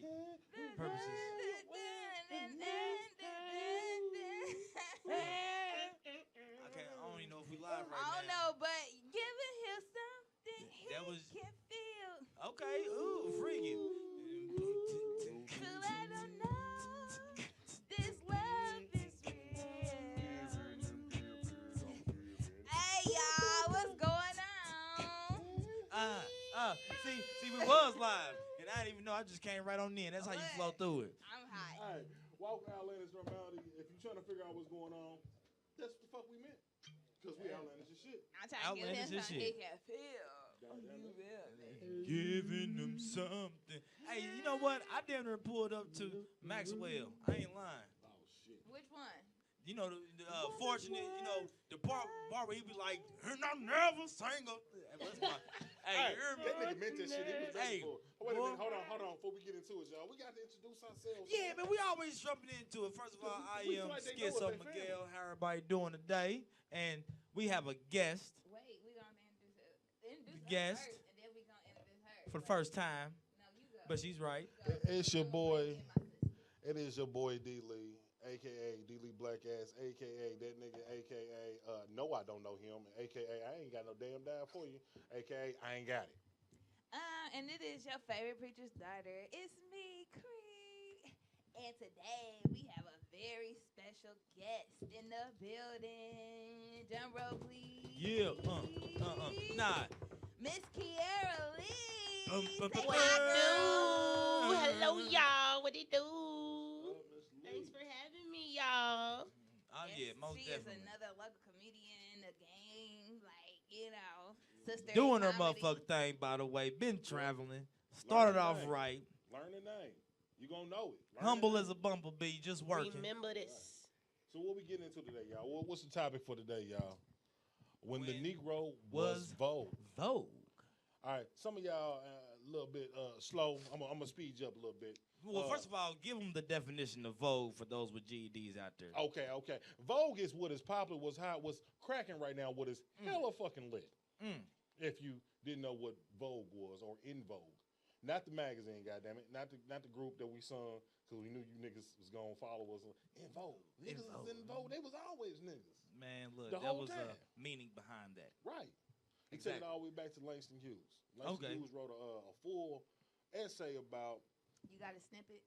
copyright purposes. I don't even know if we live right now. I don't know, but giving him something That he was can feel. okay. Ooh, freaky. To let him know this love is real. Hey y'all, what's going on? See, we was live, and I didn't even know. I just came right on in. That's how you flow through it. I'm hot. All right, walk outlandish normality. If you're trying to figure out what's going on, that's what the fuck we meant. Because we outlandish as shit. I'm trying to give him Outlandish as something shit. he can feel. You will, baby. Giving them something. Hey, you know what? I damn near pulled up to Maxwell. I ain't lying. Oh shit. Which one? You know, fortunate, the part where he be like, and I never sang up. That's my, Hey, you hear me? that nigga meant that shit. He was ready Hey, for it. Oh, wait a boy. minute. Hold on. Before we get into it, y'all, we got to introduce ourselves. Yeah, man, we always jumping into it. First of all, I We feel am like they know Schizo what they Miguel. How everybody doing today? And we have a guest Wait, we gonna introduce Guest. her first, and then we gonna introduce her. for the first time, No, you go. but she's right. It's your boy. It is your boy D Lee, aka D Lee Black Ass, aka that nigga, aka no, I don't know him, aka I ain't got no damn dime for you, aka I ain't got it. And it is your favorite preacher's daughter. It's me, Cree. And today we have a very special guest in the building. Drum roll, please. Yeah, nah. Miss Kiara Lee. What Say it hi, girl. do? Hello, y'all. What it do? Thanks Thanks for having me, y'all. Oh yeah, most she definitely. is another local comedian in the game, like, sister. in Doing her comedy. motherfucking thing, by the way. Been traveling. Started Learn off the name. right. Learn the name. You gonna know it. Learn Humble the as a bumblebee, just working. Remember this. So what we getting into today, y'all? What's the topic for today, y'all? When the When Negro was was Vogue. Vogue. All right, some of y'all a little bit slow. I'm gonna speed you up a little bit. Well, first of all, give them the definition of Vogue for those with GEDs out there. Okay. Vogue is what is popular, was how it was cracking right now, what is hella fucking lit. Mm. If you didn't know what Vogue was or In Vogue. Not the magazine, goddammit. Not the group that we sung because we knew you niggas was gonna follow us. In Vogue. Niggas was in Vogue. They was always niggas. Man, look, The there whole was time. a meaning behind that. Right. He took it Exactly. all the way back to Langston Hughes. Langston Okay. Hughes wrote a full essay about You got a snippet?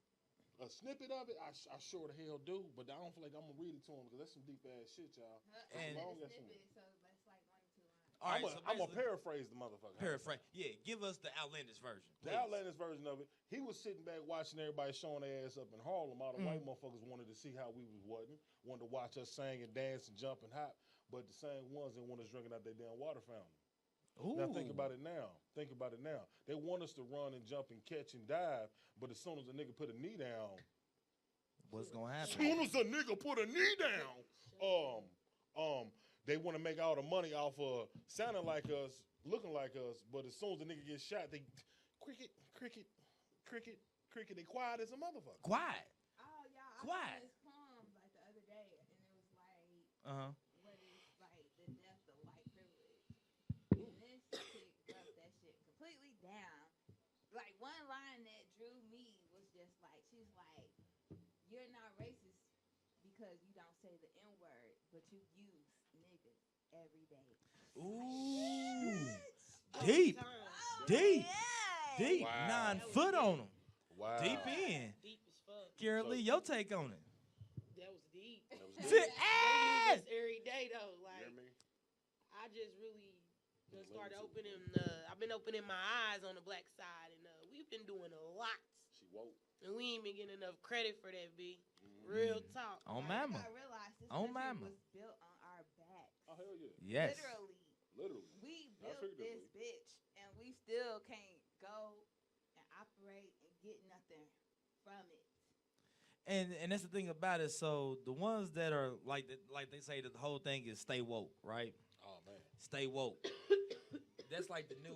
a snippet of it. I sure the hell do, but I don't feel like I'm gonna read it to him because that's some deep ass shit, y'all. And- I long said a as snippet, one. so that's like 1 or 2 lines. All right, I'm gonna basically- paraphrase the motherfucker. Paraphrase. Yeah, give us the outlandish version. The please. outlandish version of it, he was sitting back watching everybody showing their ass up in Harlem. All the white motherfuckers wanted to see how we was wanted to watch us sing and dance and jump and hop, but the same ones that want us drinking out their damn water fountain. Ooh. Now think about it now. They want us to run and jump and catch and dive, but as soon as a nigga put a knee down, What's gonna as happen? soon as a nigga put a knee down, they want to make all the money off of sounding like us, looking like us, but as soon as the nigga gets shot, they cricket, they quiet as a motherfucker. Quiet. Oh, y'all, I Quiet. saw this poem like the other day, and it was like, Uh huh. what is like the death of white privilege. And this chick broke that shit completely down. Like one line that drew me was just like, she's like, "You're not racist because you don't say the N word, but you use niggas every day." Ooh. Deep. Oh, Deep. yeah. Deep. Wow. 9 foot on them. Wow. Deep in. Deep as fuck. Kiara Lee, your take on it. That was deep. That was Sit- good. They use this every day though. You Like hear me? I just really done started Listen. opening. I've been opening my eyes on the black side, and we've been doing a lot, She woke. and we ain't been getting enough credit for that. B. Real talk. On Like, mama. I realized this On country mama. was built on our backs. Oh hell yeah. Yes. Literally. Literally. We Not built this figuratively. bitch, and we still can't go and operate and get nothing from it. And that's the thing about it. So the ones that are like they say that the whole thing is stay woke, right? Oh man. Stay woke. That's like the new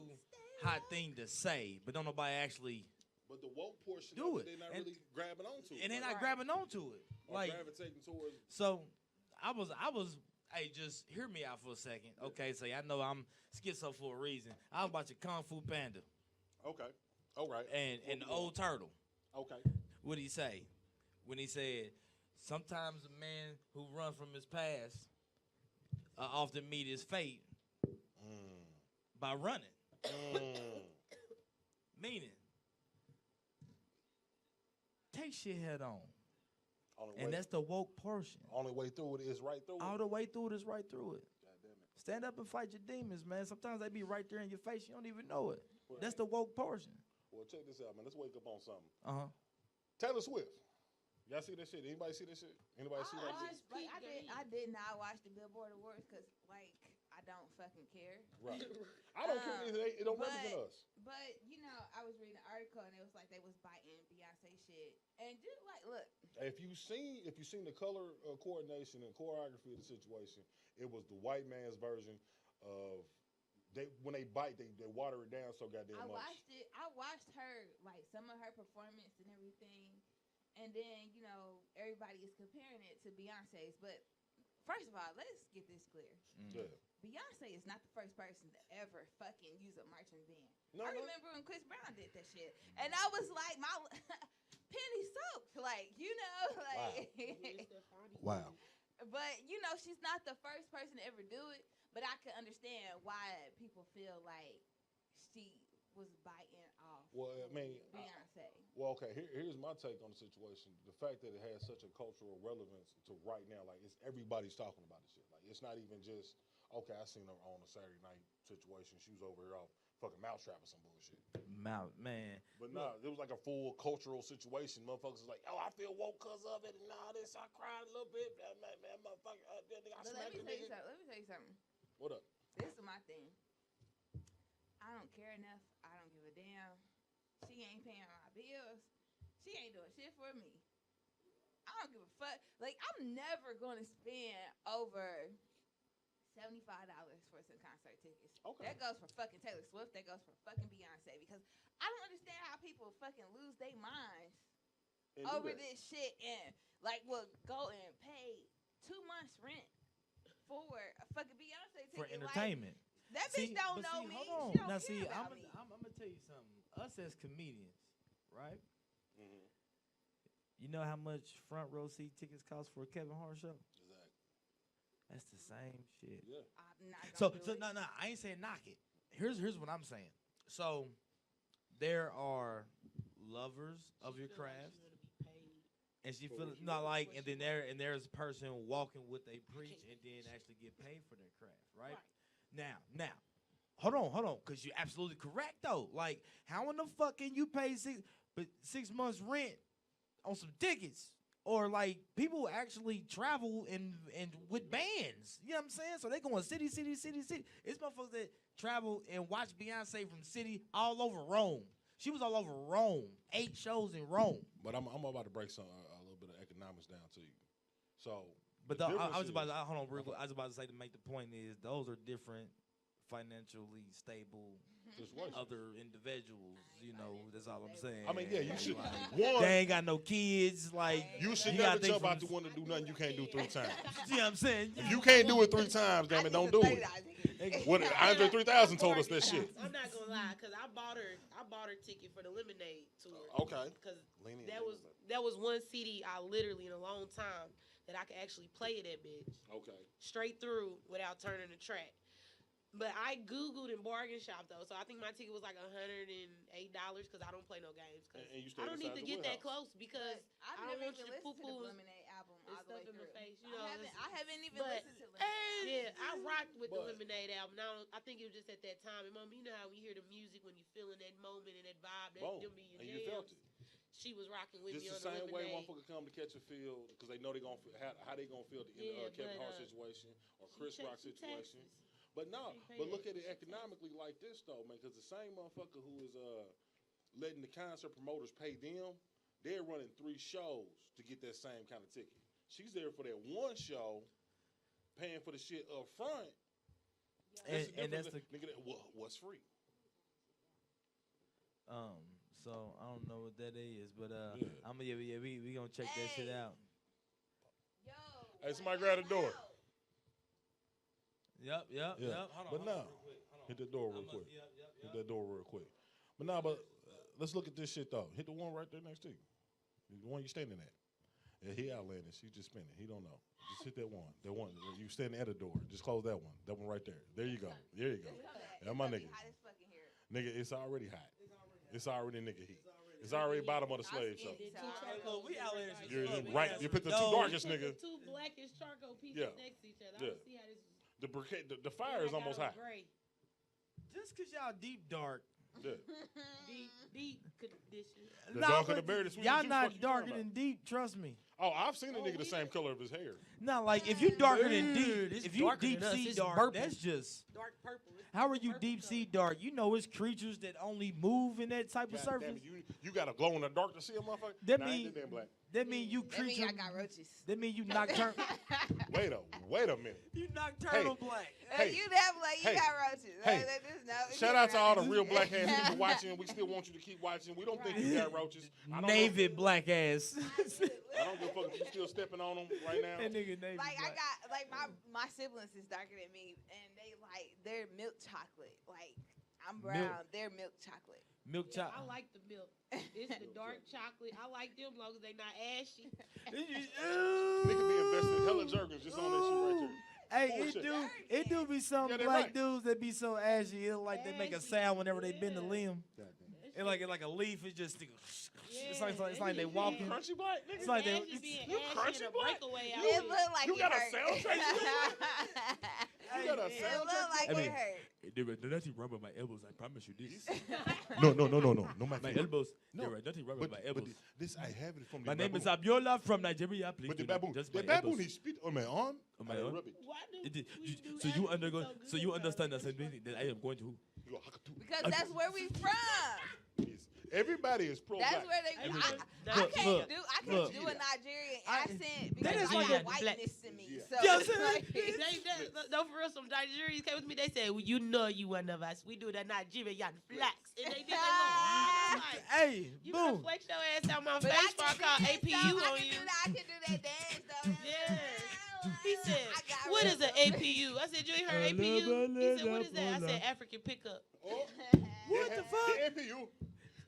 hot thing to say, but don't nobody actually, But the woke portion Do of it. it, they're not And- really grabbing onto. and they're Like, not grabbing onto it. or Like gravitating towards. so, I was. Hey, just hear me out for a second, okay? So I know I'm schizo for a reason. I was watching Kung Fu Panda Okay. All right. and the old turtle. Okay. What did he say? When he said, sometimes a man who run from his past often meet his fate by running. Meaning, take shit head on. And that's the woke portion. Only way through it is right through All it. the way through it is right through it. God damn it. Stand up and fight your demons, man. Sometimes they be right there in your face. You don't even know it. That's the woke portion. Well, check this out, man. Let's wake up on something. Uh-huh. Taylor Swift. Y'all see that shit? Anybody see that shit? Anybody see that shit? I did not watch the Billboard Awards because, like, I don't fucking care. Right. I don't care either. It don't represent us. But, you know, I was reading an article and it was like they was biting Beyonce shit. And just like, look. If you seen the color coordination and choreography of the situation, it was the white man's version of when they bite, they water it down so goddamn much. I watched her, like, some of her performance and everything. And then, you know, everybody is comparing it to Beyonce's. But first of all, let's get this clear. Yeah. Beyonce is not the first person to ever fucking use a marching band. I remember when Chris Brown did that shit. And I was like, my penny soaked. Like, you know, like. Wow. But, you know, she's not the first person to ever do it. But I can understand why people feel like she was biting off Beyonce. Well, okay, here's my take on the situation. The fact that it has such a cultural relevance to right now, like, it's everybody's talking about this shit. Like, it's not even just, okay, I seen her on a Saturday night situation. She was over here off fucking Mousetrap or some bullshit. Man. But nah, it was like a full cultural situation. Motherfuckers was like, oh, I feel woke because of it and all this. I cried a little bit. Man, motherfucker, I Let me smacked the nigga. tell you something. What up? This is my thing. I don't care enough. I don't give a damn. She ain't paying my bills. She ain't doing shit for me. I don't give a fuck. Like, I'm never going to spend over $75 for some concert tickets. Okay. That goes for fucking Taylor Swift. That goes for fucking Beyonce. Because I don't understand how people fucking lose their minds over this shit and, like, will go and pay 2 months rent for a fucking Beyonce ticket. For entertainment. Like, that bitch don't know me. Hold on. She don't Now, care about me. I'm going to tell you something. Us as comedians, right? Mm-hmm. You know how much front row seat tickets cost for a Kevin Hart show? Exactly. That's the same shit. Yeah. I'm not So gonna do it. no, I ain't saying knock it. Here's what I'm saying. So there are lovers of your craft, and she feel not like, and then there's a person walking what they preach, and then actually get paid for their craft, right? Now, hold on, because you're absolutely correct though. Like, how in the fuck can you pay 6 months rent on some tickets? Or like people actually travel and with bands, you know what I'm saying? So they going city. It's motherfuckers that travel and watch Beyonce from city all over Rome. She was all over Rome, 8 shows in Rome. But I'm about to break a little bit of economics down to you. So, but I was about to hold on real quick. I was about to say, to make the point is those are different financially stable other individuals, you know. That's all I'm saying. I mean, yeah, you should. They ain't got no kids. Like, you should never jump out the window and do nothing you can't do 3 times. You know what I'm saying? If you can't do it 3 times, damn it, don't do it. What Andre 3000 told us that shit. I'm not gonna lie, cause I bought her ticket for the Lemonade tour. Okay. Cause that was one CD I literally in a long time that I could actually play it that bitch. Okay. Straight through without turning the track. But I Googled and bargain shop though, so I think my ticket was like $108 because I don't play no games. Cause I don't need to get that close because I don't want you to poo-poo the Lemonade album all the stuff way in through. my face. You know, I haven't even listened to Lemonade. Yeah, I rocked with the Lemonade album. Now I think it was just at that time. And mom, you know how we hear the music when you feeling that moment and that vibe, that them be your and jams. you felt it. She was rocking with just me on the same the way Lemonade. motherfucker come to catch a feel because they know they gonna how they gonna feel in the Kevin Hart situation or Chris Rock situation. But no, but look at it economically like this though, man. Because the same motherfucker who is letting the concert promoters pay them, they're running 3 shows to get that same kind of ticket. She's there for that 1 show, paying for the shit up front. And that's the nigga. What's free? So I don't know what that is, but we gonna check that shit out. Yo, hey, somebody grab the door. Yep. But no, hit the door real quick. Hit that door real quick. But no, but let's look at this shit though. Hit the one right there next to you. The one you standing at. Yeah, he outlandish. He's just spinning. He don't know. Just hit that one. That one. You standing at the door. Just close that one. That one right there. There you go. There you go. That's my nigga. Nigga, it's already hot. It's already nigga heat. It's already bottom of the slave. So We outlandish. you're right. You put the two darkest nigga. Two blackish charcoal pieces next to each other. I don't see how this. The fire is almost hot. Gray. Just because y'all deep dark. Yeah. Deep condition. The darker the berry, the sweeter y'all the juice. not darker than deep. Trust me. Oh, I've seen a nigga the same color of his hair. Not like if you darker than deep. If you deep sea dark, that's just dark purple. How are you deep sea dark? You know it's creatures that only move in that type of surface. Damn it, you got to glow in the dark to see a motherfucker? That nah, mean black. That mean you creature. I got roaches. That mean you nocturnal. Wait a minute. You nocturnal black. You have like you got roaches. Hey. Shout out to all the real black ass people watching. We still want you to keep watching. We don't think you got roaches. Navy black ass. I don't give a fuck if you still stepping on them right now. That nigga Navy like black. I got my siblings is darker than me, and they're milk chocolate. Like I'm brown, they're milk chocolate. Milk chocolate. I like the milk. It's the dark chocolate. I like them long as they not ashy. Nigga be investing hella jerkins just on that shit right there. Hey, it do be some black dudes that be so ashy. It like they make a sound whenever they bend the limb. It like a leaf. It just it's like they walking. Crunchy black. It's like you crunchy black. It look like you it got hurt. a soundtrack. You got a It look like it hurt. There was nothing wrong with my elbows. I promise you this. No, my elbows. No. There was nothing wrong with my elbows. But this I have it from my the name baboon. is Abiola from Nigeria. Please But the do not baboon, just the my baboon, elbows. he spit on my arm. On my arm? Rub it. Why So you undergo. So you understand that I am going to. Because that's where we from. Everybody is pro-black. That's where they. I can't do a Nigerian accent because I got whiteness to me. So no, for real, some Nigerians came with me. They said, "Well, you know, you one of us. We do the Nigerian flex." And they did like, hey, you boom. gonna flex your ass out my face before I call APU on you. I can do that dance though. Yeah. He said, "What is an APU?" I said, "You ain't heard APU?" He said, "What is that?" I said, "African pickup." Oh, what the fuck? The APU.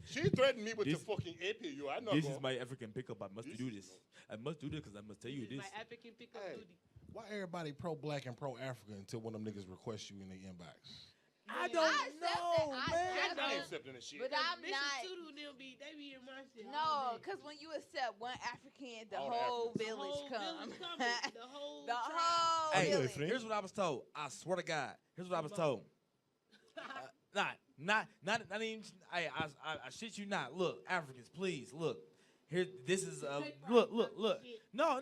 She threatened me with the fucking APU. I know. This is my African pickup. I must do this. I must do this because I must tell you this. My African pickup duty. Why everybody pro-black and pro-African until one of them niggas request you in the inbox? I don't know, man. I ain't accepting this shit. But I'm Bishop not. Tudu, they be in my shit. No, because when you accept one African, the whole village comes. The whole Hey, village. here's what I was told. I swear to God. Here's what I was told. Not even. I shit you not. Look, Africans, please look. Here, this is look. No.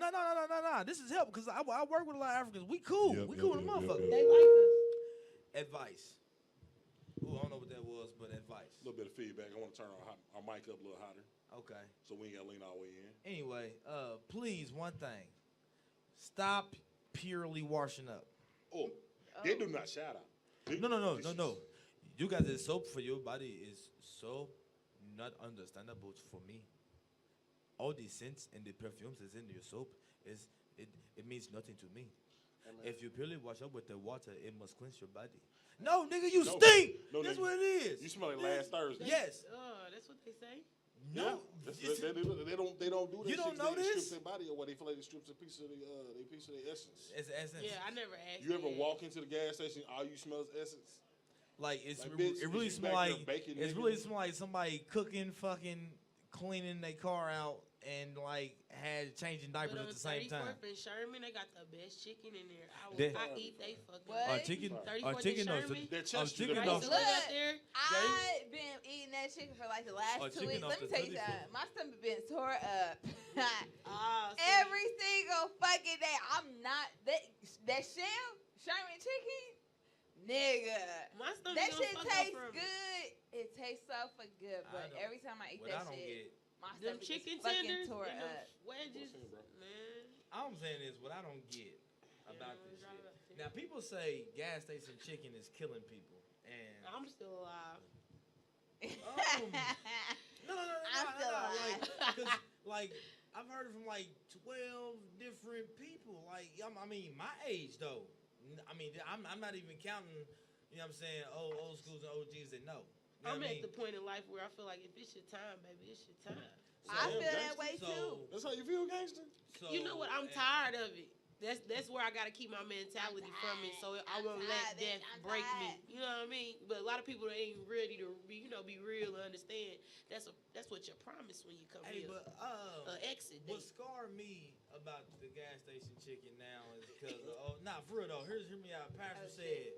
This is help because I work with a lot of Africans. We cool. We cool with a motherfucker. They like us. Advice. Ooh, I don't know what that was, but advice. A little bit of feedback. I want to turn our mic up a little hotter. Okay. So we ain't got to lean all the way in. Anyway, please, one thing. Stop purely washing up. Oh, they do not shout out. No. You got the soap for your body is so not understandable for me. All the scents and the perfumes that's in your soap it means nothing to me. If you purely wash up with the water, it must cleanse your body. No, nigga, you stink. That's what it is. You smell like last Thursday. Yes. That's what they say. No, they don't do that. You don't know this? Strip their body away. They feel like it strips a piece of their essence. It's essence. Yeah, I never asked. You ever walk into the gas station, all you smell is essence? Like it really smell like somebody cooking, fucking cleaning their car out and like had changing diapers at the same time. 34th and Sherman, they got the best chicken in there. I eat they fucking chicken. 34th and Sherman. Chicken. I've been eating that chicken for like the last 2 weeks. Let me tell you something. My stomach been tore up. Every single fucking day. I'm not that shell Sherman chicken. Nigga, that shit tastes good. It tastes so fucking good, but every time I eat that shit, my stomach is fucking tore up. Wedges, man. All I'm saying is what I don't get about this shit. Now people say gas station chicken is killing people, and I'm still alive. No. I'm still alive. Because like I've heard it from like 12 different people. Like I mean, my age though. I mean, I'm not even counting, you know what I'm saying, old schools and OGs that know. I'm at the point in life where I feel like if it's your time, baby, it's your time. I feel that way too. That's how you feel, gangster? You know what? I'm tired of it. That's where I gotta keep my mentality from it, so I won't let death break me. You know what I mean? But a lot of people ain't ready to be real and understand. That's what you're promised when you come here. But exit. What scarred me about the gas station chicken now is because for real though. Hear me out. Pastor said,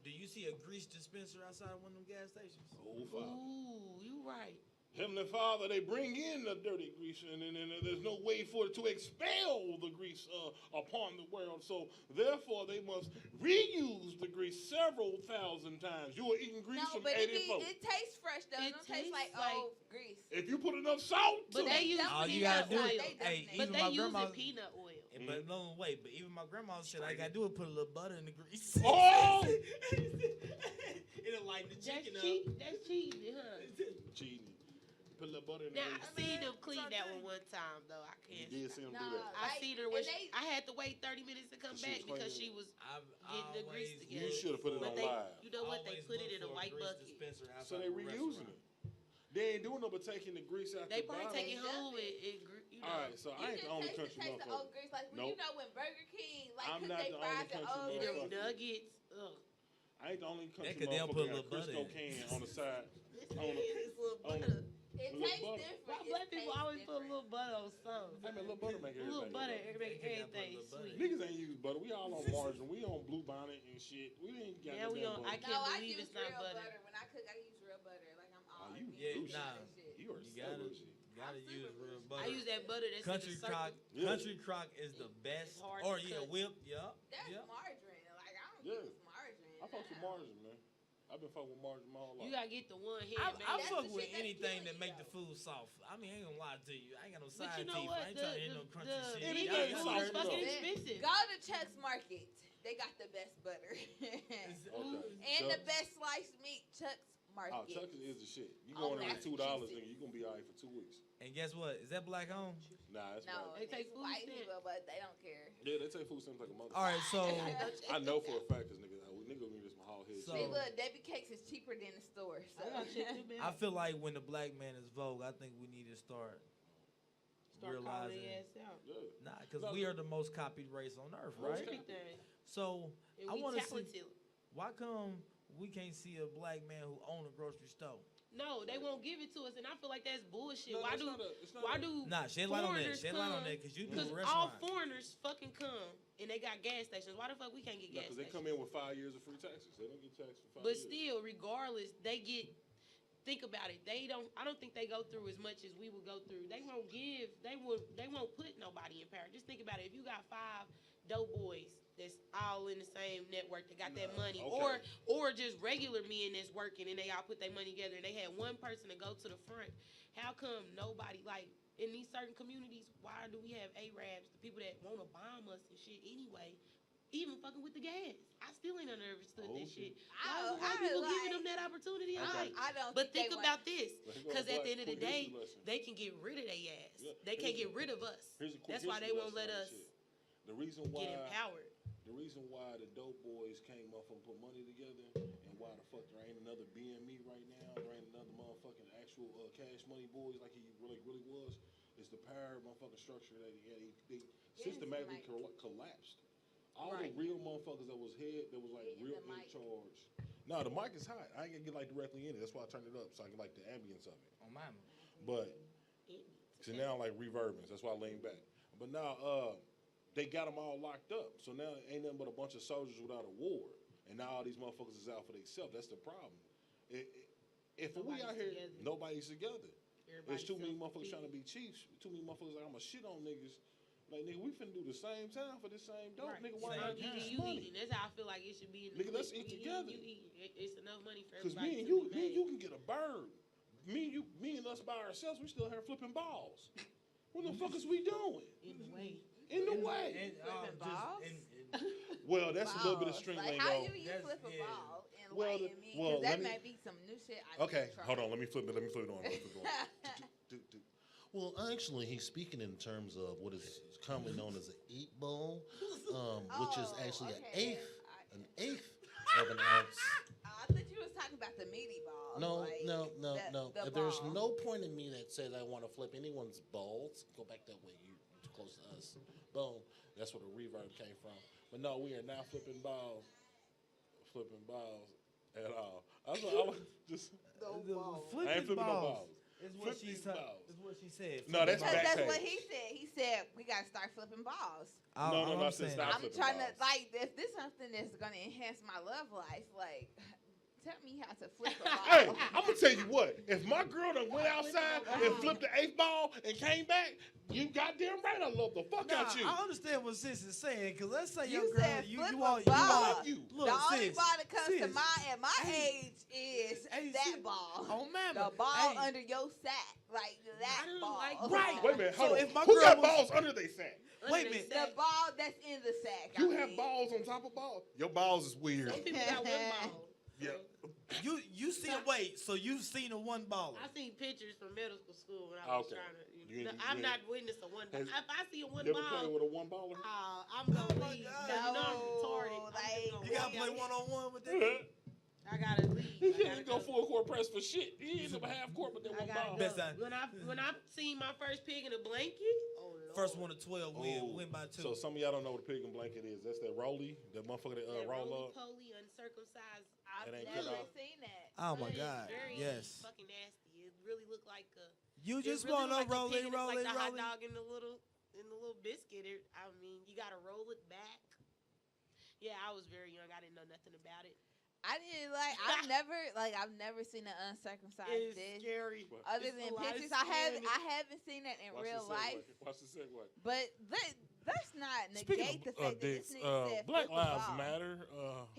"Do you see a grease dispenser outside one of them gas stations?" Ooh, you right. Heavenly Father, they bring in the dirty grease, and there's no way for it to expel the grease upon the world. So, therefore, they must reuse the grease several thousand times. You are eating grease from 84. It tastes fresh, though. It don't taste like old grease. If you put enough salt to they use peanut oil. But they use peanut oil. But no, wait. But even my grandma said, all I got to do is put a little butter in the grease. Oh! It'll lighten the chicken up. That's cheating, huh? Cheating. Put a little butter in the grease. I seen them clean that one time, though. I can't. You did see them do that. I seen her when I had to wait 30 minutes to come back because she was getting the grease together. You should have put it on live. You know what? They put it in a white bucket. So they reusing it. They ain't doing no but taking the grease out the bottom. They probably take it home and all right, so I ain't the only country motherfucker. The old grease, like when you know when Burger King, like I'm not the only country motherfucker. Nuggets. Ugh. I ain't the only country motherfucker got Crisco can on the side. It tastes different. Why black people always put a little butter on something? I mean, a little butter make everything. A little butter make everything sweet. Niggas ain't use butter. We all on margarine. We on Blue Bonnet and shit. We ain't got no butter. I can't believe it's not butter. When I cook, I use real butter. Like I'm all you are gotta use real butter. I use that butter that's Country Crock. Country Crock is the best. Whip. Yup. That's margarine. Like I don't use margarine. I fuck with margarine, man. I've been fucking with margarine my whole life. You gotta get the one head. I fuck with anything that make the food soft. I mean, I ain't gonna lie to you. I ain't got no side teeth. I ain't trying to eat no crunchy shit. Anything soft fucking expensive. Go to Chuck's Market. They got the best butter. And the best sliced meat. Chuck's Market. Oh, Chuck's is the shit. You go in there with $2, nigga, you gonna be alright for 2 weeks. And guess what? Is that black owned? Nah, that's no. They take food white stamps. people, but they don't care. Yeah, they take food stamps like a motherfucker. All right, so I know for a fact, cause nigga gonna be this my whole head. So, see, look, Debbie Cakes is cheaper than the store. So. I feel like when the black man is Vogue, I think we need to start realizing. Nah, because we are the most copied race on earth, right? So I want to see. Why come we can't see a black man who owns a grocery store? No, they won't give it to us, and I feel like that's bullshit. No, why do shed light on that? Shed light on that, because you do a restaurant. All foreigners fucking come, and they got gas stations. Why the fuck we can't get gas stations? Because they come in with 5 years of free taxes. They don't get taxed for 5 years. But still, regardless, they get. Think about it. They don't. I don't think they go through as much as we would go through. They won't give. They won't put nobody in power. Just think about it. If you got 5 dope boys that's all in the same network that got that money, or just regular men that's working and they all put their money together and they had one person to go to the front, how come nobody, like in these certain communities, why do we have Arabs, the people that want to bomb us and shit anyway, even fucking with the gas? I still ain't understood this shit. Why is white people giving them that opportunity? I don't. But think about this, because at the end of the day, they can get rid of their ass. They can't get rid of us. That's why they won't let us get empowered. The reason why the dope boys came up and put money together, and why the fuck there ain't another BME right now, there ain't another motherfucking actual cash money boys like he really was, is the power motherfucking structure that they systematically collapsed. All the real motherfuckers that was like real in charge. No, the mic is hot. I ain't gonna get like directly in it. That's why I turned it up so I can like the ambience of it. On mine. But so now like reverbing. That's why I lean back. But now they got them all locked up. So now it ain't nothing but a bunch of soldiers without a war. And now all these motherfuckers is out for themselves. That's the problem. If we out here, nobody's together. There's too many motherfuckers trying to be chiefs. Too many motherfuckers like, I'm going to shit on niggas. Like, nigga, we finna do the same time for the same dope. Nigga, why not get this money? That's how I feel like it should be. Nigga, let's eat together. It's enough money for everybody. Because me and you can get a bird. Me and us by ourselves, we still here flipping balls. What the fuck is we doing? In the way. Flipping balls? Well, that's a little bit of string lingo. How do you flip a ball in YME? Because that may be some new shit. Okay, hold on. Let me flip it on. Well, actually, he's speaking in terms of what is commonly known as an 8 bowl, which is actually an eighth of an ounce. I thought you was talking about got the meaty balls. No, like, no. The There's ball. no point in me that says I want to flip anyone's balls. Go back that way. You're too close to us. Boom. That's where the reverb came from. But no, we are not flipping balls. Flipping balls at all. I was just. Flipping I ain't flipping no balls. Is what Flip she these said. balls. Is what she said. No, that's Because back that's page. what he said. He said we gotta start flipping balls. No, I'm sis, saying- stop I'm flipping trying balls. to like if this something that's gonna enhance my love life, like tell me how to flip a ball. Hey, I'm gonna tell you what. If my girl done went outside and flipped the 8th ball and came back, you goddamn right I love the fuck out you. I understand what sis is saying, because let's say You your girl, said flip a you ball. all, You. look, The only sis, ball that comes to sis, mind at my hey, age is hey, that sis, ball. Oh, man. The ball hey, under your sack, like that I don't ball. like Right. Wait a minute, hold So on. if my Who girl got was- balls under their sack? Wait a minute. The ball that's in the sack. You I have mean. balls on top of balls? Your balls is weird. Some people got one ball. Yeah. You seen so you've seen a one baller. I seen pictures from middle school when I was Okay. trying to. You ain't- I'm you not witness to one. Has- If I see a one You ever played ball, with a one baller? I'm gonna my leave. God. You know I'm No, retarded. like, You gotta play 1-on-1 with that. I gotta leave. He I can't gotta go go. full court press for shit. He ain't never half court with that I one gotta ball. Best go. time. When I seen my first pig in a blanket, oh Lord. First one to 12 Oh, win by 2. So some of y'all don't know what a pig and blanket is. That's that rolly, that motherfucker that That roll up. roly-poly, uncircumcised. I've It ain't never cut off. seen that. Oh my It's God! very Yes. fucking nasty. It really looked like a. You It just really want to looked like a roll pig it, and it's roll like it, the roll hot it. dog in the little biscuit. I mean, you gotta roll it back. Yeah, I was very young. I didn't know nothing about it. I didn't like. I've never seen an uncircumcised It's dick. scary. Other It's than a lot of pictures, skin. I haven't seen that in Watch real the life. segue. Watch the segue. But let's not Speaking negate the of fact that dicks, this nigga said Black flip a Lives ball. Matter.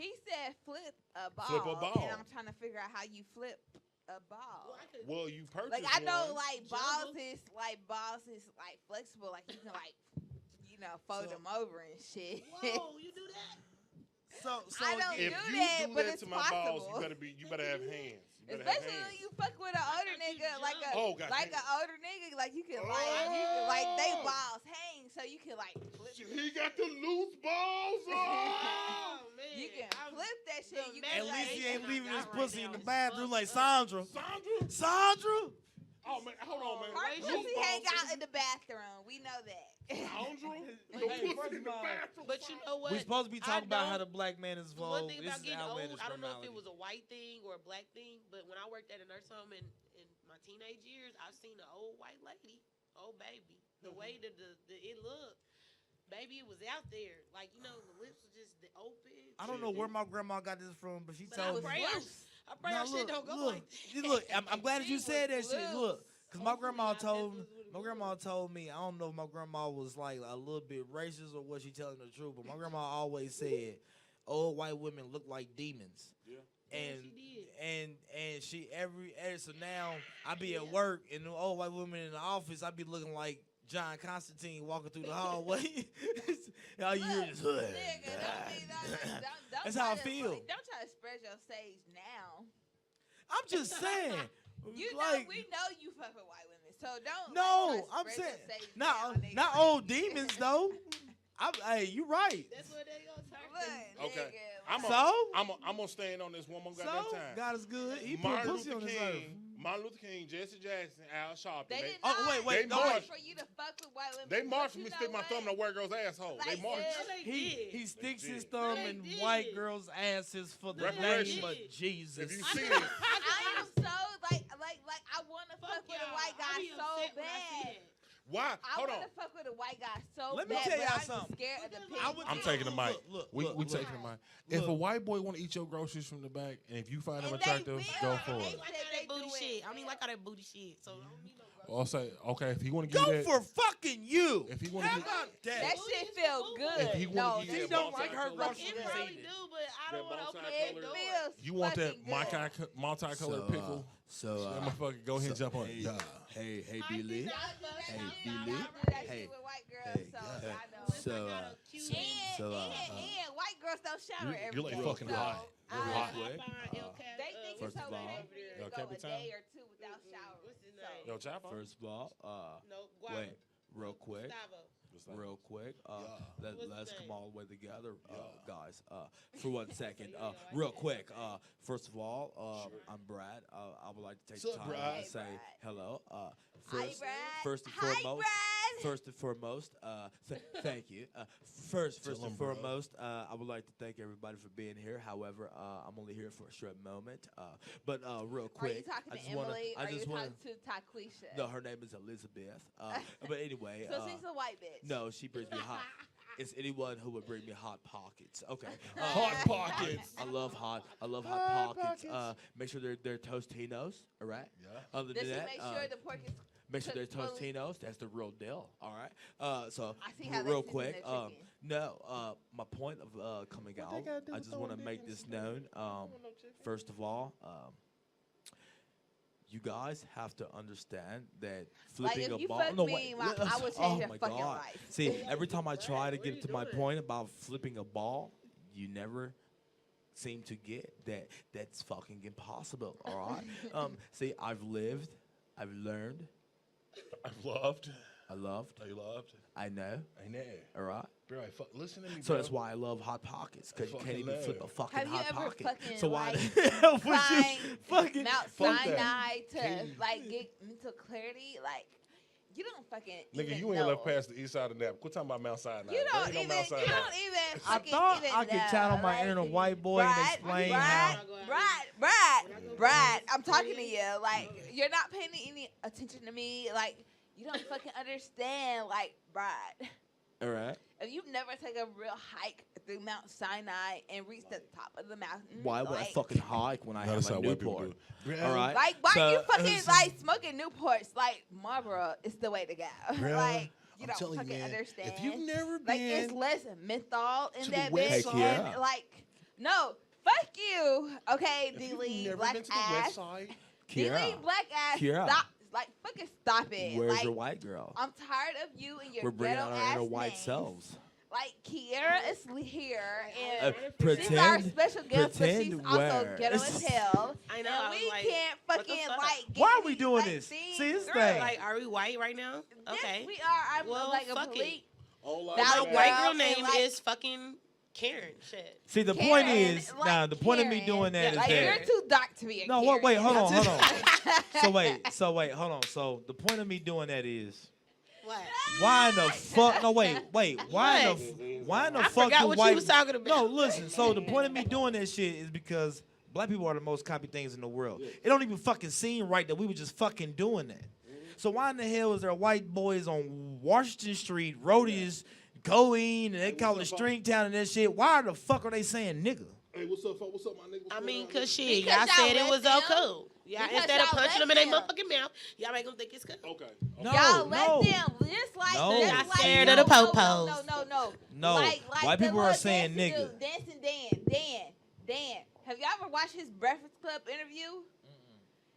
He said flip a ball. Flip a ball. And I'm trying to figure out how you flip a ball. Well, I could- Well, you purchased Like I know, one. like balls is like flexible. Like you can like, fold So- them over and shit. Whoa, you do that? So I don't If do you that, do but that it's to my balls, possible. you better have hands. You better Especially have when hands. you fuck with an older thought you nigga, like a Oh, God like damn. an older nigga, like you can like they balls hang, so you can like flip. He got the loose balls on. Oh man, You can I'm- flip that shit. You the can At least he like, ain't leaving his Right pussy now in the is bathroom fucked like up. Sandra. Sandra? Sandra? Oh man, hold on, man. her Raise pussy Loose hang balls. out in the bathroom. We know that. Sandra? Hey, Your first pussy in of the all- bathroom. But you know what? We supposed to be talking I about how don't- the black man is The one involved. thing This about is getting outlandish old, I don't know if it terminology. was a white thing or a black thing, but when I worked at a nurse home in my teenage years, I've seen an old white lady, old baby, the way that it looked. Baby, it was out there. Like, the lips were just open. I don't know where my grandma got this from, but she But I told me. pray Now, our shit don't go look, like that. look, I'm glad that you She said that was shit. loose. Look, because my Hopefully grandma not. told That's what it my was. grandma told me, I don't know if my grandma was like a little bit racist or was she telling the truth, but my grandma always said old white women look like demons. Yeah. And she did. and she every so now I be at work and the old white women in the office I be looking like John Constantine walking through the hallway. All you hear is Nigga, don't That's how I try to, feel. like, don't try to spread your sage now. I'm just saying. like, We know you fuck with white women, so don't. no, like, I'm try to spread saying your sage not now, nigga. not old demons though. Hey, you right. That's what they gonna talk Look, Okay. nigga, So I'm gonna stand on this one more so goddamn time. God is good. He put Martin pussy on Luther his earth. King, Martin Luther King, Jesse Jackson, Al Sharpton. They did Oh, not. wait, They no, marched. for you to fuck with white women. They but marched for you me to know stick my what? thumb in a white girl's asshole. Like They marched. this. They He did. he sticks They his did. thumb They in did. white girls' asses for the name Reparations. of Jesus. If you I see know- it, I am so like I want to fuck with a y'all. white I guy be so upset when I see bad. that. why? I Hold want on. to fuck with a white guy so Let me bad, tell y'all but I'm something. scared of the Because pig. I would- I'm taking the mic. Look, We look. taking the mic. If a Look. white boy want to eat your groceries from the back, and if you find him And attractive, they go will, for and it. they Like said how they that booty do it. shit. I mean, like how that booty shit. So I don't need no girl. I'll say, okay, if he want to give Go you that, for fucking you. if he want How to give, about that? That shit feel good. If he wanna no, give that you She that don't ball like her side groceries It this probably evening. do, but I don't want to open It that door. feels you want that fucking good. multicolored pickle, So, that motherfucker go ahead and jump on it. hey, I D. did Lee. not Y'all do that Hey, shit. D-Lee. Y'all do that Hey, shit with white girls, hey, so yeah. I know. So, And white girls don't shower You're every like day. fucking so hot. I- You're hot. They think First it's of all, okay for you Yo, to go a Capitan. day or two without showering. What's his So- name? Yo, chop on. first of all, No, Guava. wait, real quick. Gustavo. things. real quick. Let's come all the way together, guys. For 1 second, real quick. First of all, I'm Brad. I would like to take the time to say hello. First and foremost, thank you. First and foremost, I would like to thank everybody for being here. However, I'm only here for a short moment. But real quick, are you talking to Emily? Or are you talking to Taquisha? No, her name is Elizabeth. But anyway, so she's a white bitch. No, she brings me hot. It's anyone who would bring me hot pockets. Okay, Hot pockets. I love hot pockets. Make sure they're Tostinos. All right. Yeah. Other Does than she that, make sure the pork is make sure they're cooked fully? Tostinos. That's the real deal. All right. So I see how they real season quick. their chicken. No. My point of coming out. I just want to make this known. First of all, you guys have to understand that flipping if you a ball. fuck No, me, wait. I would change your my fucking God. life. See, every time I try to What are get you to my doing? point about flipping a ball, you never seem to get that. That's fucking impossible. All right. See, I've lived, I've learned, I've loved. I loved, I loved. I know. I know. All right. Bro, listen to me, So bro. that's why I love hot pockets, because you can't Fucking even flip know. a fucking Have you hot ever pocket. fucking, So why like, the hell would you Find fucking Mount Fuck that. Sinai to Can you- like get mental clarity. Like you don't fucking Nigga, even you ain't know. left past the east side of Nap. Quit talking about Mount Sinai. You There don't ain't no even. Mount You Sinai. don't even. I Fucking thought even I could know. channel my Like, inner white boy and explain how. Brad, I'm talking to you. Like, you're not paying any attention to me. Like, you don't fucking understand. Like, Brad, All right. if you've never taken a real hike through Mount Sinai and reached the top of the mountain, Why would I like, fucking hike when I No, have that's my how white people Newport? do it. All right. Like, why So- you fucking like smoking Newports? Like, Marlboro is the way to go. Bruh, Like, you I'm don't telling you, fucking man, understand. if you've never Like, it's been less menthol in to the that west bitch. side. And, like, no, fuck you. Okay, if D-Lee, you've never black been to the ass. west side, D-Lee, Kiara, black ass. Kiara. Stop. Like, fucking stop it. Where's like, your white girl? I'm tired of you and your We're bringing ghetto out our ass inner white names. selves. Like, Kiara is here, and she's our Pretend. special guest, but she's pretend also where? ghetto as hell. I know. And I was we like, can't what the fucking fuck? like. Get Why are we any, doing like, this? things. See, this Girl, thing. Like, are we white right now? Okay. Yes, we are. I'm Well, like a fuck it. complete. all That My girl white girl and, name like- is fucking Karen. Shit. See, the Karen, point is, like now the point of me Karen. doing that is Yeah, Like, that. you're too dark to be a No, Karen. wait, hold on. That's So wait, hold on. So the point of me doing that is, What? why in the fuck? No, wait. Why in the I fuck forgot do what white? you was talking about. No, listen. So the point of me doing that shit is because black people are the most copied things in the world. It don't even fucking seem right that we were just fucking doing that. So why in the hell is there white boys on Washington Street, roadies, going, and they call it Stringtown and that shit? Why the fuck are they saying nigga? Hey, what's up, folks? What's up, my nigga? I mean, cause shit, Because y'all said y'all it was let so them. cool. Y'all Because instead of y'all punching let them in their them. motherfucking mouth, y'all make them think it's cool. Okay. No, Y'all let no. them just like No. just Y'all like scared no, of the no, po-pos. No. No, Like white the people are little saying dancing nigga. dude, Dancing Dan. Have y'all ever watched his Breakfast Club interview?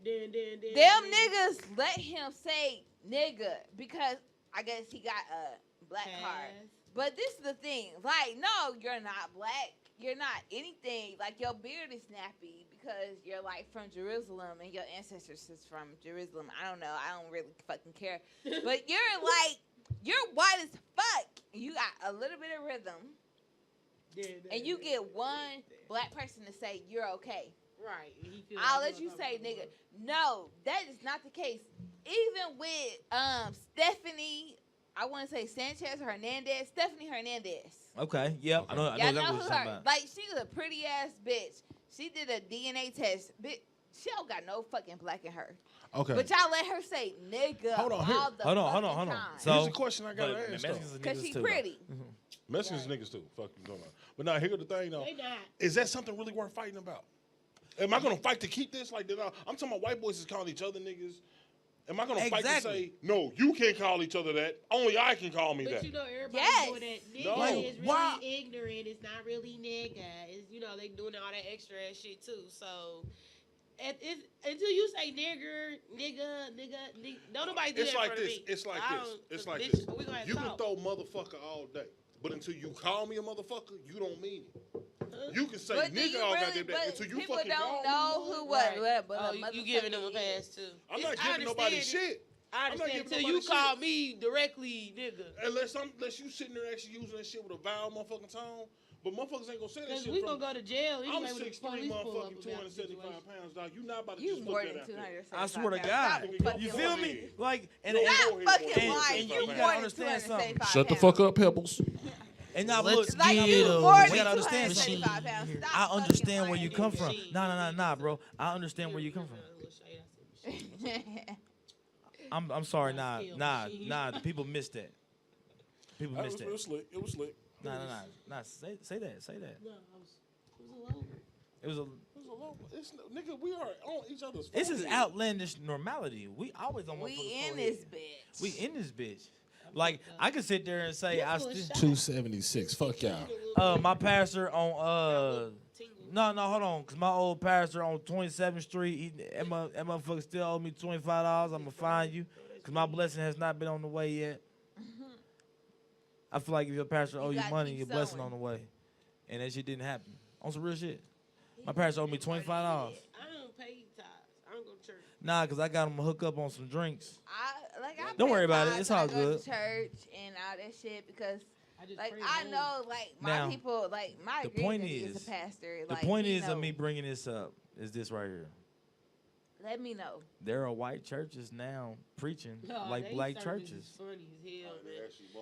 Then. Them niggas let him say nigga because I guess he got a black card. But this is the thing. Like, no, you're not black. You're not anything. Like, your beard is snappy because you're, like, from Jerusalem and your ancestors is from Jerusalem. I don't know. I don't really fucking care. But you're, like, you're white as fuck. You got a little bit of rhythm. And you get one black person to say you're okay. Right. I'll let you say nigga. No, that is not the case. Even with Stephanie, I want to say Sanchez Hernandez, Stephanie Hernandez. Okay, yep, I know Y'all exactly know what who you're talking her? about. Like, she's a pretty ass bitch. She did a DNA test. Bitch, she don't got no fucking black in her. Okay. But y'all let her say nigga Hold on, here- all the Hold fucking on. time. So- Here's a question I got But to ask. Mexicans are Because niggas she's too, though. pretty. Mexicans niggas too. Fuck you talking about. But now here's the thing though. They not. Is that something really worth fighting about? Am I gonna fight to keep this? Like, I'm talking about white boys is calling each other niggas. Am I gonna fight to Exactly. say no? You can't call each other that. Only I can call me But that. you know everybody Yes. doing that. Nigga No. is really Why? ignorant. It's not really nigga. It's, you know, they doing all that extra ass shit too. So until you say nigga, don't nobody do It's that like for this. me. It's like I this. don't- It's like bitch, this. we gonna have You to can talk. throw motherfucker all day, but until you call me a motherfucker, you don't mean it. You can say But do nigga you all really, goddamn day but until you people fucking don't call know me. who what, Right. but Oh, a you giving them a motherfucker pass is. too. I'm It's- not I giving nobody understand it. shit. I understand until you call me directly, nigga. Unless you sitting there actually using that shit with a vile motherfucking tone. But motherfuckers ain't gonna say that shit. We gonna go to jail anyway. I'm 6'3", motherfucking 275 pounds, dog. You not about to just more put than that out there. I swear to God. You feel me? Like, and fucking lying. You gotta understand something. Shut the fuck up, Pebbles. And now Let's look, get you him. gotta understand something. Pounds. I understand where you come from. Nah, bro. I understand where you come from. I'm sorry, nah. The people missed that. People missed that. It was slick. Nah. Say that. No, it was a low. Nigga, we are on each other's. This is outlandish normality. We always on. We in this bitch. We in this bitch. Like I could sit there and say I still 276. Fuck y'all. my pastor on no, hold on, cause my old pastor on 27th Street, that motherfucker still owe me $25. I'm gonna fine you, cause my blessing has not been on the way yet. I feel like if your pastor owe you money, your blessing on the way, and that shit didn't happen. On some real shit, my pastor owed me $25. I don't pay tithes. I don't go to church. Nah, cause I got him hook up on some drinks. I Don't worry about it. tithes It's all when I go good. to church and all that shit because. Like pray I alone. know, like my Now, people, like my the point granddaddy is- a pastor. The Like, point he is know. of me bringing this up is this right here. Let me know. There are white churches now preaching like they black service churches. is funny as hell, man.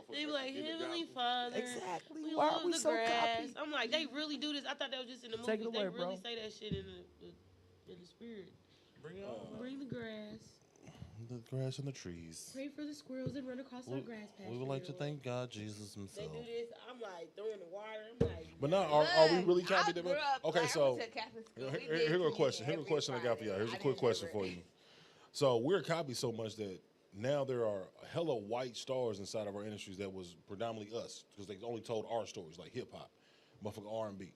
They They be like, Heavenly Father. Exactly. We Why love are we the so grass. copy? I'm like, they really do this. I thought that was just in the movies. Take it away, they really bro. say that shit in the spirit. Bring it on. Bring the grass. The grass and the trees. Pray for the squirrels that run across our grass patch. We would like to thank God, Jesus They himself. do this. I'm like throwing the water. I'm like, But now, are we really I copy grew up, Okay, like, I so went to Catholic school. We here's did a question. Here's communion a question I got for y'all. every Here's a Friday. quick I question didn't for you. So we're copied so much that now there are hella white stars inside of our industries that was predominantly us because they only told our stories like hip hop, motherfucking R&B.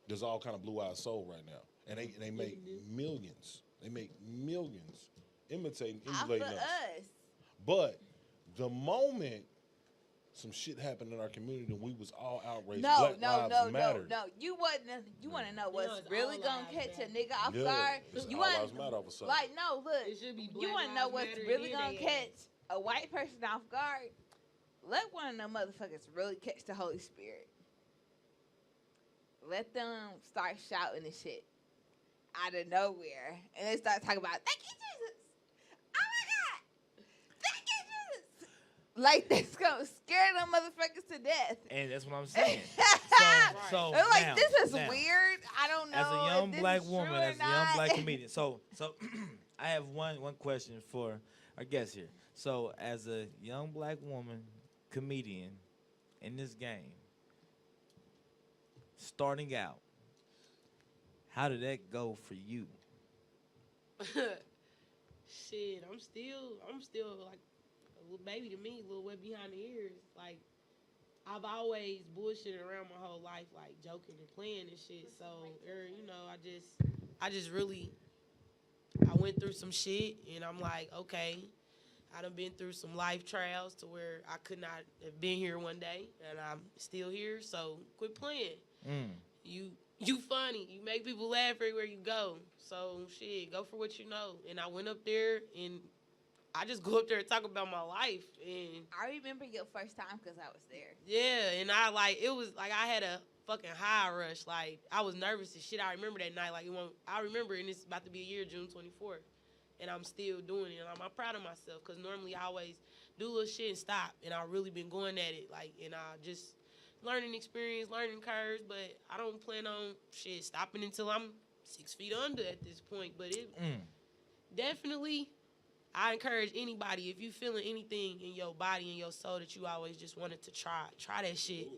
There's all kind of blue eyed soul right now, and they make millions. They make millions emulating Off of us. us. But the moment some shit happened in our community and we was all outraged, No. Black Lives Matter. You want to know what's it's really all gonna lives catch a matter. nigga off Yeah, guard? it's You all lives want matter all of a sudden. like no, look. it should be You Black want to know Lives what's Matter really and gonna they catch a white person off guard? Let one of them motherfuckers really catch the Holy Spirit. Let them start shouting and shit out of nowhere, and they start talking about thank you Jesus. Oh my God, thank you Jesus. Like that's gonna scare them motherfuckers to death. And that's what I'm saying. So They're like, now, this is now, weird. I don't know. As a young if this black is woman, true or as a young not. black comedian. So I have one question for our guest here. So as a young black woman comedian in this game, starting out, how did that go for you? shit, I'm still like a little baby to me, a little wet behind the ears. Like, I've always bullshitted around my whole life, like joking and playing and shit. So, you know, I just really, I went through some shit, and I'm like, okay, I done been through some life trials to where I could not have been here one day, and I'm still here. So quit playing. You funny. You make people laugh everywhere you go. So shit, go for what you know. And I went up there, and I just go up there and talk about my life. And I remember your first time because I was there. yeah, and it was like I had a fucking high rush. Like, I was nervous as shit. I remember that night. Like, I remember, and it's about to be a year, June 24th. And I'm still doing it. And I'm proud of myself because normally I always do a little shit and stop. And I've really been going at it. Like, and I just learning experience, learning curves. But I don't plan on shit stopping until I'm 6 feet under at this point. But it definitely, I encourage anybody, if you feeling anything in your body and your soul that you always just wanted to try that shit.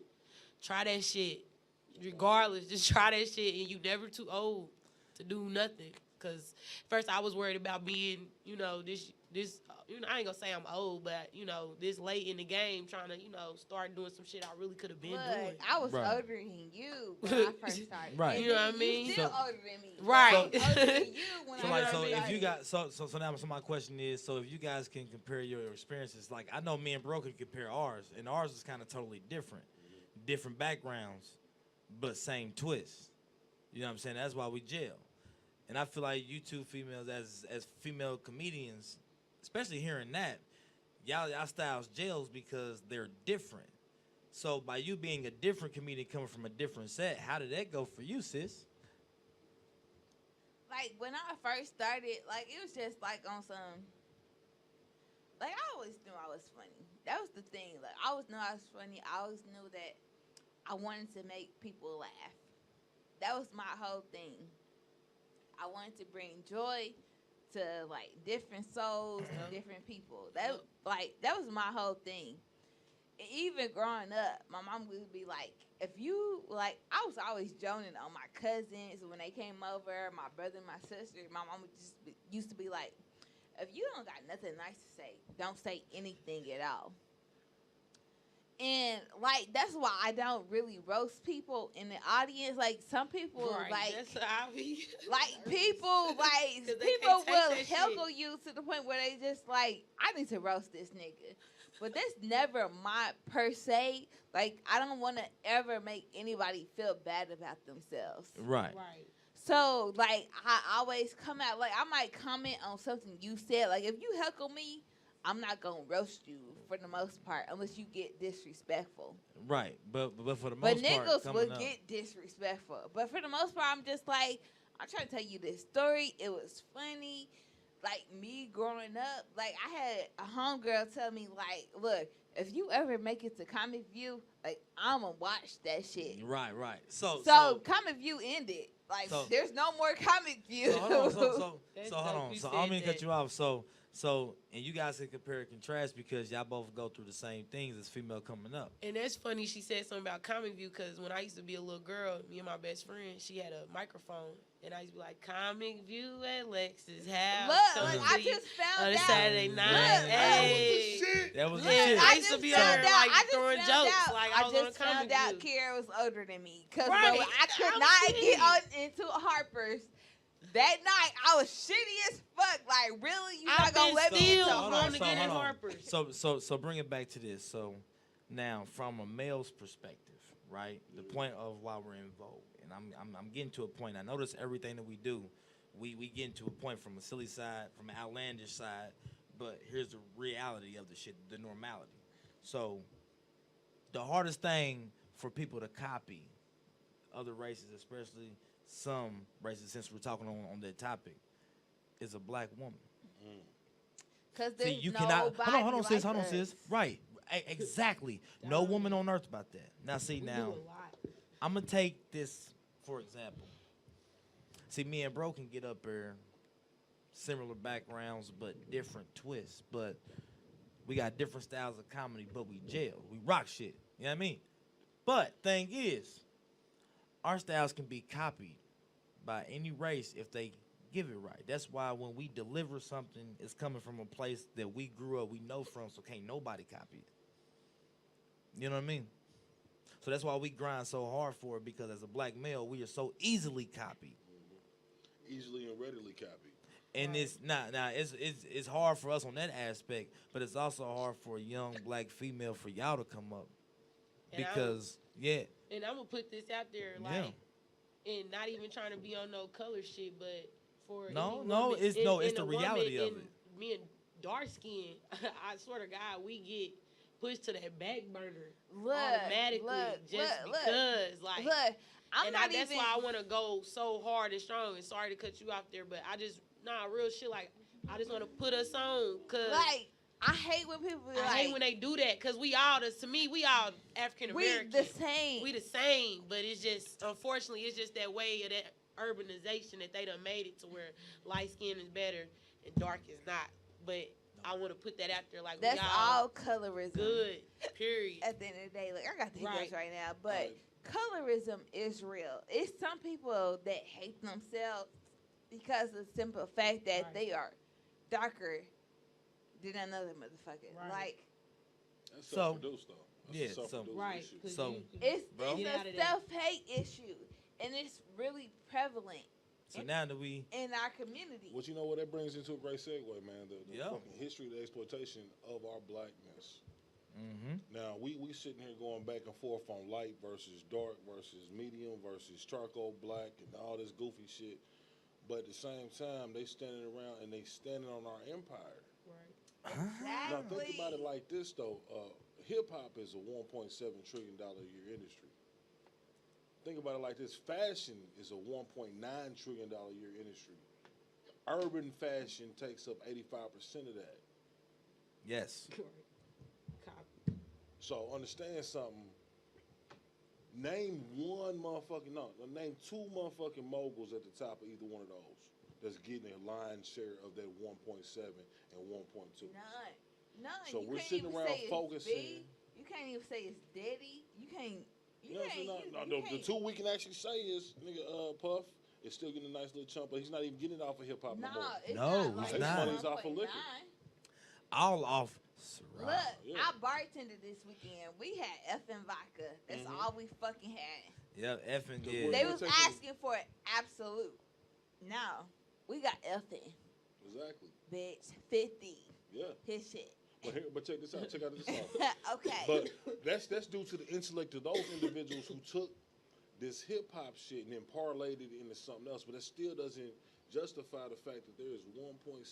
Try that shit. Regardless, just try that shit. And you never too old to do nothing. Because first I was worried about being, this I ain't going to say I'm old, but, this late in the game trying to, start doing some shit I really could have been doing. I was older than you when I first started. Right. You know what I mean? You still older than me. Right. I was older than you when I first started. If you got so now my question is, so if you guys can compare your experiences, like I know me and Bro can compare ours, and ours is kind of totally different backgrounds, but same twist. You know what I'm saying? That's why we jail. And I feel like you two females, as female comedians, especially hearing that, y'all styles jails because they're different. So by you being a different comedian coming from a different set, how did that go for you, sis? Like when I first started, like it was just like on some. Like I always knew I was funny. That was the thing. Like I always knew I was funny. I always knew that I wanted to make people laugh. That was my whole thing. I wanted to bring joy to like different souls and different people. That was my whole thing. And even growing up, my mom would be like, if you like, I was always joning on my cousins when they came over, my brother and my sister. My mom would used to be like, if you don't got nothing nice to say, don't say anything at all. And like that's why I don't really roast people in the audience. Like some people, like that's how I be. Like people, like people will heckle you to the point where they just like, I need to roast this nigga. But that's never my per se. Like I don't want to ever make anybody feel bad about themselves. Right. So like I always come out like I might comment on something you said. Like if you heckle me, I'm not gonna roast you for the most part unless you get disrespectful. Right, but for the most part, niggas will get disrespectful. But for the most part, I'm just like, I'm trying to tell you this story. It was funny. Like me growing up, like I had a homegirl tell me, like, look, if you ever make it to Comic View, like I'ma watch that shit. Right. So Comic View ended. Like there's no more Comic View. So hold on. So I don't mean to cut you off. So, and you guys can compare and contrast because y'all both go through the same things as female coming up. And that's funny she said something about Comic View because when I used to be a little girl, me and my best friend, she had a microphone. And I used to be like, Comic View at Lex's house. Look, I just found out. Saturday night. Hey. That was the shit. I used to be on like throwing jokes. Like I just found out Kiara was older than me. Because I could not get on into Harper's. That night, I was shitty as fuck. Like, really? You not gonna let me still want to get in Harper's. So bring it back to this. So now, from a male's perspective, right? The point of why we're in Vogue, and I'm getting to a point. I notice everything that we do, we get into a point from a silly side, from an outlandish side. But here's the reality of the shit, the normality. So the hardest thing for people to copy other races, especially some races, since we're talking on that topic, is a black woman. Because there's you nobody cannot. Hold on, sis. like Hold on, sis. us. Right. Exactly. No woman on earth about that. Now, see, now, I'm going to take this, for example. See, me and Bro can get up there, similar backgrounds, but different twists. But we got different styles of comedy, but we jail. We rock shit. You know what I mean? But thing is, our styles can be copied by any race if they give it right. That's why when we deliver something, it's coming from a place that we grew up, we know from, so can't nobody copy it. You know what I mean? So that's why we grind so hard for it, because as a black male, we are so easily copied. Easily and readily copied. And it's it's hard for us on that aspect, but it's also hard for a young black female for y'all to come up. Because, And I'm going to put this out there, like, and not even trying to be on no color shit, but for it's the reality of it. Me and dark skin, I swear to God, we get pushed to that back burner automatically because, like, that's why I want to go so hard and strong. And sorry to cut you off there, but real shit. Like, I just want to put us on, cause like, I hate when people hate when they do that, because we all African American. We the same, but it's just, unfortunately, it's just that way of that urbanization that they done made it to where light skin is better and dark is not. But I want to put that out there, like, that's all colorism. Good, period. At the end of the day, like, I got the hiccups right now, but colorism is real. It's some people that hate themselves because of the simple fact that they are darker than another motherfucker. Like, that's self-produced though. So it's a self-hate issue, and it's really prevalent. So now that we in our community. Well, you know what, that brings into a great segue, man. The fucking history of the exploitation of our blackness. Mm-hmm. Now we sitting here going back and forth on light versus dark versus medium versus charcoal black and all this goofy shit. But at the same time, they standing around and they standing on our empire. Right. Now think about it like this though. Hip hop is a $1.7 trillion a year industry. Think about it like this: fashion is a $1.9 trillion a year industry. Urban fashion takes up 85% of that. Yes. So understand something. Name name two motherfucking moguls at the top of either one of those that's getting a lion's share of that 1.7 and 1.2. None. So you we're can't sitting even around say focusing. It's B. You can't even say it's Diddy. You can't. The two we can actually say is nigga Puff is still getting a nice little chunk, but he's not even getting it off of hip hop no more. It's No, not. he's Like not. Money's off of liquor. All off. Look, I bartended this weekend. We had effing vodka. That's all we fucking had. Yeah, effing yeah. They was asking for an absolute. Now we got effing. Exactly. Bitch, 50. Yeah. His shit. But check this out. Check out this out. Okay. But that's due to the intellect of those individuals who took this hip hop shit and then parlayed it into something else. But that still doesn't justify the fact that there is $1.7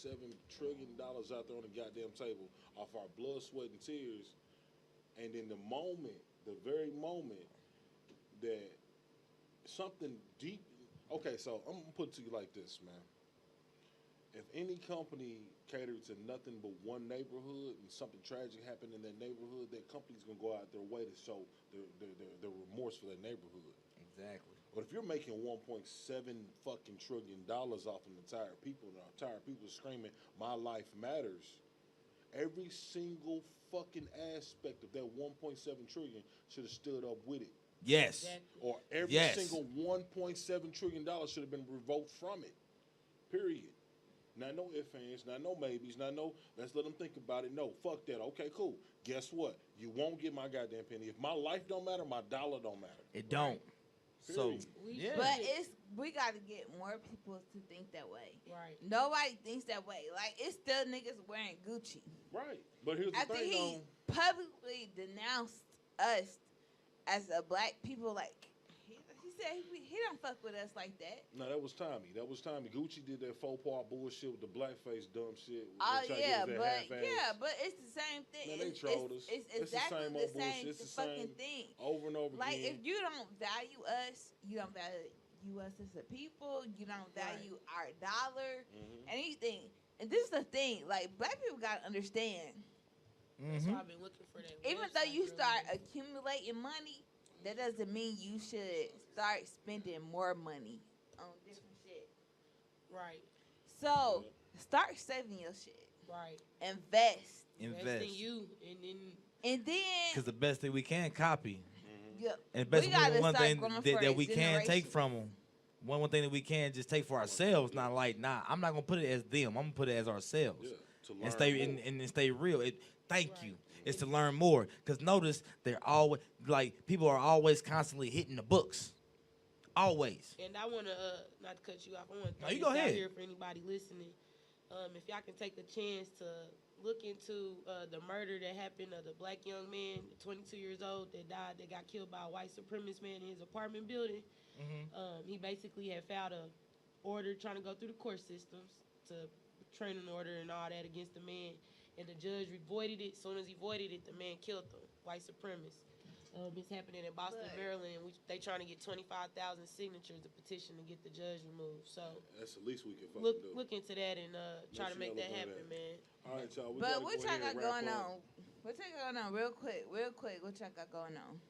trillion out there on the goddamn table off our blood, sweat, and tears. And in the very moment that something deep. Okay, so I'm gonna put it to you like this, man. If any company catered to nothing but one neighborhood and something tragic happened in that neighborhood, that company's gonna go out their way to show their remorse for that neighborhood. Exactly. But if you're making $1.7 fucking trillion off an entire people, and the entire people screaming, "My life matters," every single fucking aspect of that 1.7 trillion should have stood up with it. Yes. Or every single $1.7 trillion should have been revoked from it. Period. Not no ifs, ands, not no maybes, not no, let's let them think about it. No, fuck that. Okay, cool. Guess what? You won't get my goddamn penny. If my life don't matter, my dollar don't matter. It don't. Right. So, yeah. But we got to get more people to think that way. Right. Nobody thinks that way. Like, it's still niggas wearing Gucci. Right. But here's the After thing, he publicly denounced us as a black people, like, he said he don't fuck with us like that. No, that was Tommy. Gucci did that faux pas bullshit with the blackface dumb shit. Oh but it's the same thing. Man, they trolled us. It's exactly the same old bullshit. It's the fucking same thing. Over and over like, again. if you don't value us, you don't value us as a people. You don't value our dollar, anything. And this is the thing. Like, black people gotta understand. That's why I've been looking for that. Even though you start accumulating money, that doesn't mean you should start spending more money on different shit. Right. So start saving your shit. Right. Invest in you, and then because the best thing we can copy. Yep. And best one thing that we can take from them. One thing that we can just take for ourselves. Not like, nah, I'm not gonna put it as them. I'm gonna put it as ourselves. Yeah, and stay real. Thank you. It's to learn more. Because notice they're always like people are always constantly hitting the books. Always. And I want to not to cut you off. I want to you go ahead. Out here for anybody listening. If y'all can take a chance to look into the murder that happened of the black young man, 22 years old, that got killed by a white supremacist man in his apartment building. He basically had filed a order trying to go through the court systems to training order and all that against the man. And the judge voided it. As soon as he voided it, the man killed them. White supremacist. It's happening in Boston, Maryland. And they trying to get 25,000 signatures to petition to get the judge removed. So that's the least we can fucking do. Look into that and try to make that happen, man. All right, y'all. But what y'all got going on? What y'all got going on? Real quick. What y'all got going on?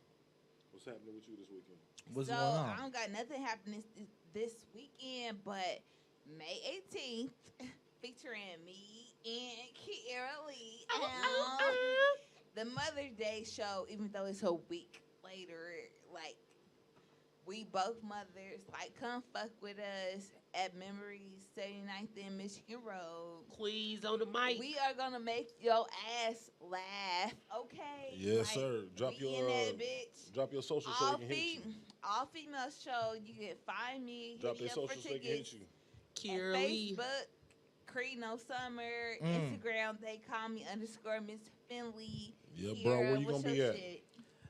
What's happening with you this weekend? What's going on? I don't got nothing happening this weekend, but May 18th, featuring me and Kiara Lee. The Mother's Day show, even though it's a week later, like, we both mothers, like, come fuck with us at Memories 79th and Michigan Road. Please, on the mic. We are gonna make your ass laugh, okay? Yes, sir. Drop your social so they can hit you. All female show. You can find me. Drop their social so they can hit you. Kiara Lee. Facebook. Creed No Summer, Instagram, they call me _Miss Finley. Yeah, bro, where you gonna be at?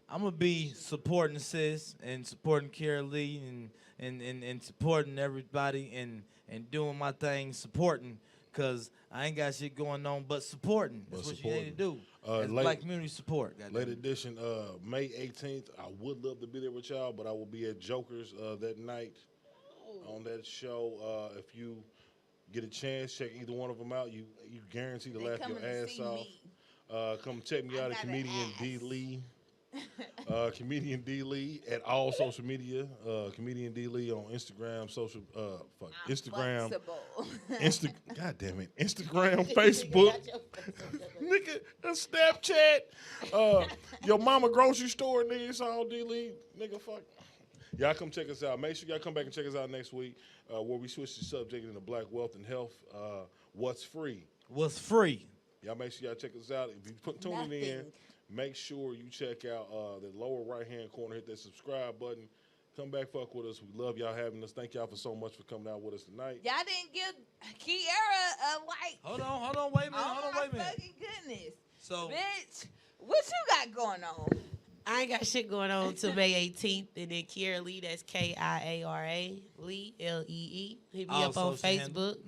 I'm gonna be supporting sis and supporting Kiara Lee and supporting everybody and doing my thing, supporting. because I ain't got shit going on but supporting. That's what you need to do. As black community support. Late edition, May 18th. I would love to be there with y'all, but I will be at Joker's that night on that show. If you get a chance, check either one of them out. You guarantee to laugh your ass off. Come check me out at Comedian D. Lee. Comedian D. Lee at all social media. Comedian D. Lee on Instagram, Instagram. God damn it. Instagram, Facebook. Nigga, Snapchat. Your mama grocery store, nigga. It's all D. Lee. Nigga, fuck. Y'all come check us out. Make sure y'all come back and check us out next week where we switch the subject into black wealth and health. What's free? What's free? Y'all make sure y'all check us out. If you tuning in, make sure you check out the lower right-hand corner. Hit that subscribe button. Come back, fuck with us. We love y'all having us. Thank y'all for so much for coming out with us tonight. Y'all didn't give Kiara a like. Hold on, wait a minute. Oh my fucking goodness. So, bitch, what you got going on? I ain't got shit going on till May 18th. And then Kiara Lee, that's Kiara Lee, Lee. Hit me up on Facebook.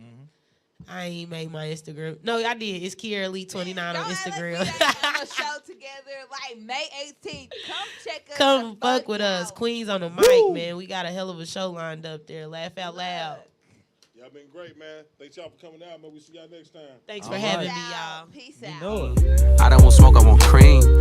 I ain't made my Instagram. No, I did. It's Kiara Lee 29 on Instagram. We got a show together like May 18th. Come check us out. Come fuck with us. Queens on the mic, man. We got a hell of a show lined up there. Laugh out loud. Y'all been great, man. Thanks y'all for coming out, man. We see y'all next time. Thanks for having me, y'all. Peace out. I don't want smoke, I want cream.